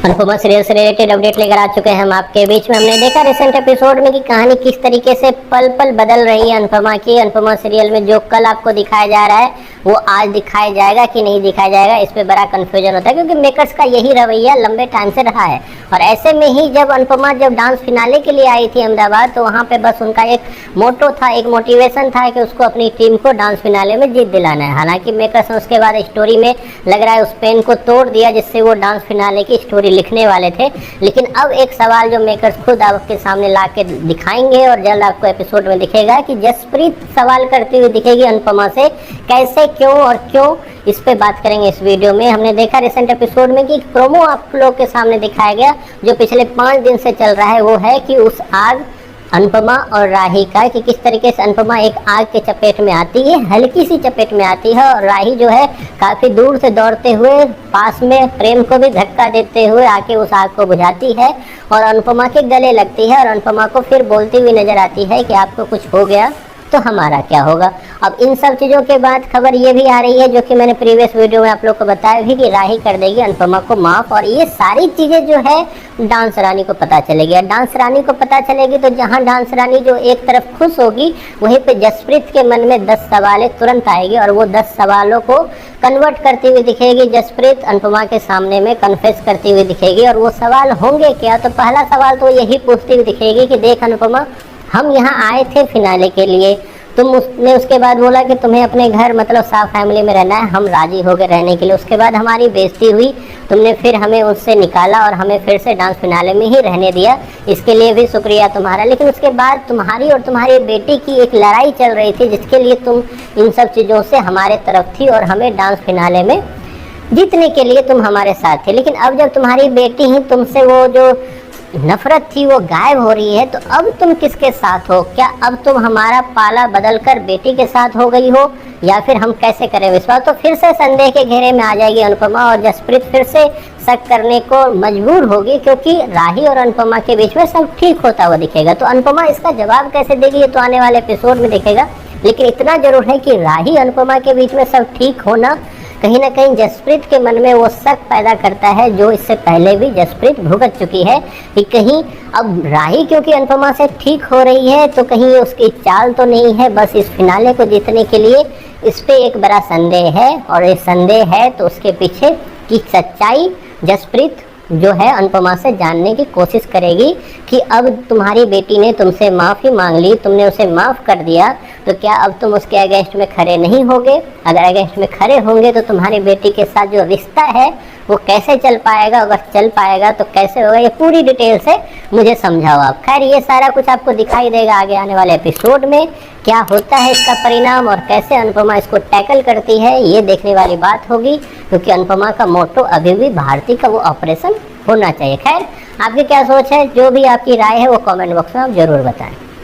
Anupama serial से related update लेकर आ चुके हैं हम आपके बीच में। हमने देखा रिसेंट एपिसोड में कि कहानी किस तरीके से पल पल बदल रही है अनुपमा की। अनुपमा सीरियल में जो कल आपको दिखाया जा रहा है वो आज दिखाया जाएगा कि नहीं दिखाया जाएगा, इस पे बड़ा कंफ्यूजन होता है क्योंकि मेकर्स का यही रवैया लंबे टाइम से रहा है। और ऐसे में ही जब अनुपमा डांस फिनाले के लिए आई थी अहमदाबाद, तो वहाँ पे बस उनका एक मोटो था, एक मोटिवेशन था कि उसको अपनी टीम को डांस फिनाले में जीत दिलाना है। हालांकि मेकर्स ने उसके बाद स्टोरी में लग रहा है उस पेन को तोड़ दिया जिससे वो डांस फिनाले की स्टोरी लिखने वाले थे। लेकिन अब एक सवाल जो मेकर्स खुद आपके सामने ला के दिखाएंगे और जल्द आपको एपिसोड में दिखेगा कि जसप्रीत सवाल करती हुई दिखेगी अनुपमा से, कैसे, क्यों और क्यों, इस पे बात करेंगे इस वीडियो में। हमने देखा रिसेंट एपिसोड में कि एक प्रोमो आप लोग के सामने दिखाया गया जो पिछले 5 दिन से चल रहा है। वो है कि उस आग अनुपमा और राही का, कि किस तरीके से अनुपमा एक आग के चपेट में आती है, हल्की सी चपेट में आती है, और राही जो है काफ़ी दूर से दौड़ते हुए पास में प्रेम को भी धक्का देते हुए आके उस आग को बुझाती है और अनुपमा के गले लगती है और अनुपमा को फिर बोलती हुई नजर आती है कि आपको कुछ हो गया तो हमारा क्या होगा। अब इन सब चीज़ों के बाद खबर ये भी आ रही है, जो कि मैंने प्रीवियस वीडियो में आप लोग को बताया भी, कि राही कर देगी अनुपमा को माफ़। और ये सारी चीज़ें जो है डांस रानी को पता चलेगी। और डांस रानी को पता चलेगी तो जहाँ डांस रानी जो एक तरफ खुश होगी, वहीं पे जसप्रीत के मन में 10 सवालें तुरंत आएगी और वो 10 सवालों को कन्वर्ट करती हुई दिखेगी। जसप्रीत अनुपमा के सामने में कन्फेस करती हुई दिखेगी। और वो सवाल होंगे क्या, तो पहला सवाल तो यही पूछती हुई दिखेगी कि देख अनुपमा, हम यहाँ आए थे फिनाले के लिए, उसने उसके बाद बोला कि तुम्हें अपने घर मतलब साफ फैमिली में रहना है, हम राजी हो गए रहने के लिए। उसके बाद हमारी बेइज्जती हुई, तुमने फिर हमें उससे निकाला और हमें फिर से डांस फिनाले में ही रहने दिया, इसके लिए भी शुक्रिया तुम्हारा। लेकिन उसके बाद तुम्हारी और तुम्हारी बेटी की एक लड़ाई चल रही थी जिसके लिए तुम इन सब चीज़ों से हमारे तरफ थी और हमें डांस फिनाले में जीतने के लिए तुम हमारे साथ थे। लेकिन अब जब तुम्हारी बेटी ही तुमसे वो जो नफरत थी वो गायब हो रही है, तो अब तुम किसके साथ हो? क्या अब तुम हमारा पाला बदलकर बेटी के साथ हो गई हो, या फिर हम कैसे करें विश्वास? तो फिर से संदेह के घेरे में आ जाएगी अनुपमा और जसप्रीत फिर से शक करने को मजबूर होगी, क्योंकि राही और अनुपमा के बीच में सब ठीक होता हुआ दिखेगा। तो अनुपमा इसका जवाब कैसे देगी ये तो आने वाले एपिसोड में दिखेगा। लेकिन इतना जरूर है कि राही अनुपमा के बीच में सब ठीक होना कहीं ना कहीं जसप्रीत के मन में वो शक पैदा करता है, जो इससे पहले भी जसप्रीत भुगत चुकी है, कि कहीं अब राही क्योंकि अनुपमा से ठीक हो रही है तो कहीं ये उसकी चाल तो नहीं है बस इस फिनाले को जीतने के लिए। इस पे एक बड़ा संदेह है, और ये संदेह है तो उसके पीछे की सच्चाई जसप्रीत जो है अनुपमा से जानने की कोशिश करेगी कि अब तुम्हारी बेटी ने तुमसे माफ़ी मांग ली, तुमने उसे माफ़ कर दिया, तो क्या अब तुम उसके अगेंस्ट में खड़े नहीं होगे? अगर अगेंस्ट में खड़े होंगे तो तुम्हारी बेटी के साथ जो रिश्ता है वो कैसे चल पाएगा? अगर चल पाएगा तो कैसे होगा? ये पूरी डिटेल से मुझे समझाओ आप। खैर ये सारा कुछ आपको दिखाई देगा आगे आने वाले एपिसोड में, क्या होता है इसका परिणाम और कैसे अनुपमा इसको टैकल करती है, ये देखने वाली बात होगी, क्योंकि अनुपमा का मोटो अभी भी भारती का वो ऑपरेशन होना चाहिए। खैर आपकी क्या सोच है, जो भी आपकी राय है वो कमेंट बॉक्स में आप जरूर बताएं।